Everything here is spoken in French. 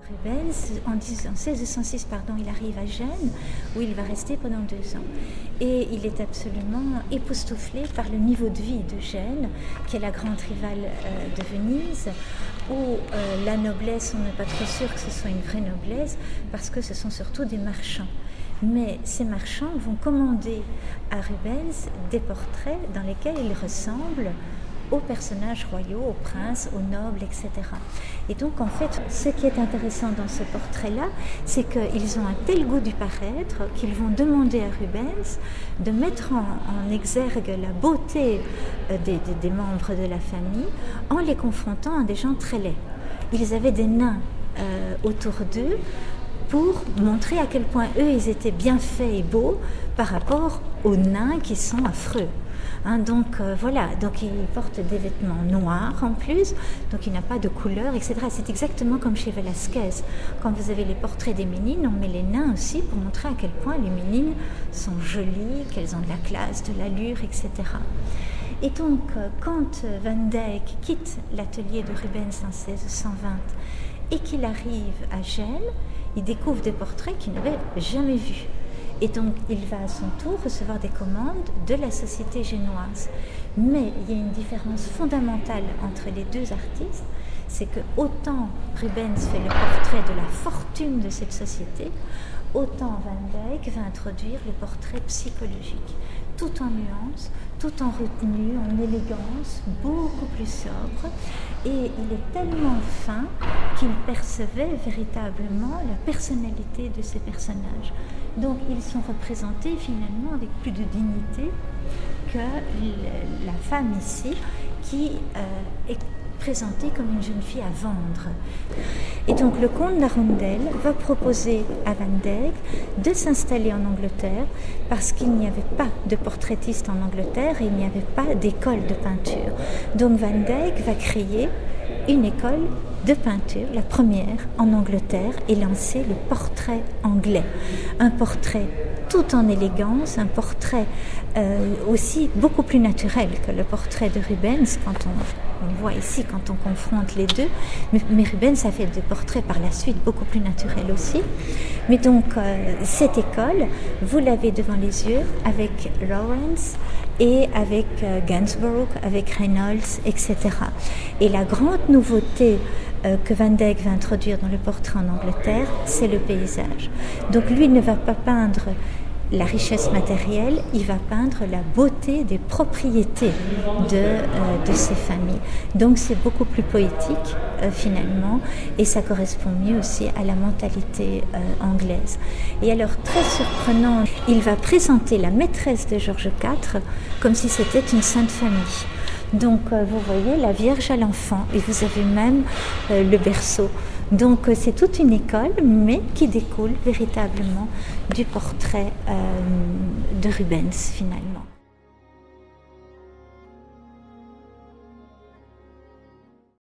Rubens, en 1606, il arrive à Gênes, où il va rester pendant 2 ans. Et il est absolument époustouflé par le niveau de vie de Gênes, qui est la grande rivale de Venise, où la noblesse, on n'est pas trop sûr que ce soit une vraie noblesse, parce que ce sont surtout des marchands. Mais ces marchands vont commander à Rubens des portraits dans lesquels il ressemble aux personnages royaux, aux princes, aux nobles, etc. Et donc, en fait, ce qui est intéressant dans ce portrait-là, c'est qu'ils ont un tel goût du paraître qu'ils vont demander à Rubens de mettre en exergue la beauté des membres de la famille en les confrontant à des gens très laids. Ils avaient des nains autour d'eux pour montrer à quel point eux, ils étaient bien faits et beaux par rapport aux nains qui sont affreux. Donc il porte des vêtements noirs en plus, donc il n'a pas de couleur, etc. C'est exactement comme chez Velázquez. Quand vous avez les portraits des Ménines, on met les nains aussi pour montrer à quel point les Ménines sont jolies, qu'elles ont de la classe, de l'allure, etc. Et donc, quand Van Dyck quitte l'atelier de Rubens en 1620 et qu'il arrive à Gênes, il découvre des portraits qu'il n'avait jamais vus. Et donc, il va à son tour recevoir des commandes de la société génoise. Mais il y a une différence fondamentale entre les deux artistes, c'est que autant Rubens fait le portrait de la fortune de cette société, autant Van Dyck va introduire le portrait psychologique, tout en nuance, tout en retenue, en élégance, beaucoup plus sobre. Et il est tellement fin qu'il percevait véritablement la personnalité de ces personnages. Donc ils sont représentés finalement avec plus de dignité que la femme ici qui est présentée comme une jeune fille à vendre. Et donc le comte d'Arundel va proposer à Van Dyck de s'installer en Angleterre parce qu'il n'y avait pas de portraitiste en Angleterre et il n'y avait pas d'école de peinture. Donc Van Dyck va créer une école de peinture, la première en Angleterre, et lancer le portrait anglais. Un portrait tout en élégance, un portrait aussi beaucoup plus naturel que le portrait de Rubens, quand on voit ici, quand on confronte les deux. Mais Rubens a fait des portraits par la suite beaucoup plus naturels aussi. Mais donc, cette école, vous l'avez devant les yeux avec Lawrence et avec Gainsborough, avec Reynolds, etc. Et la grande nouveauté que Van Dyck va introduire dans le portrait en Angleterre, c'est le paysage. Donc lui ne va pas peindre la richesse matérielle, il va peindre la beauté des propriétés de ces familles. Donc c'est beaucoup plus poétique finalement, et ça correspond mieux aussi à la mentalité anglaise. Et alors, très surprenant, il va présenter la maîtresse de Georges IV comme si c'était une sainte famille. Donc vous voyez la Vierge à l'enfant, et vous avez même le berceau. Donc c'est toute une école, mais qui découle véritablement du portrait de Rubens finalement.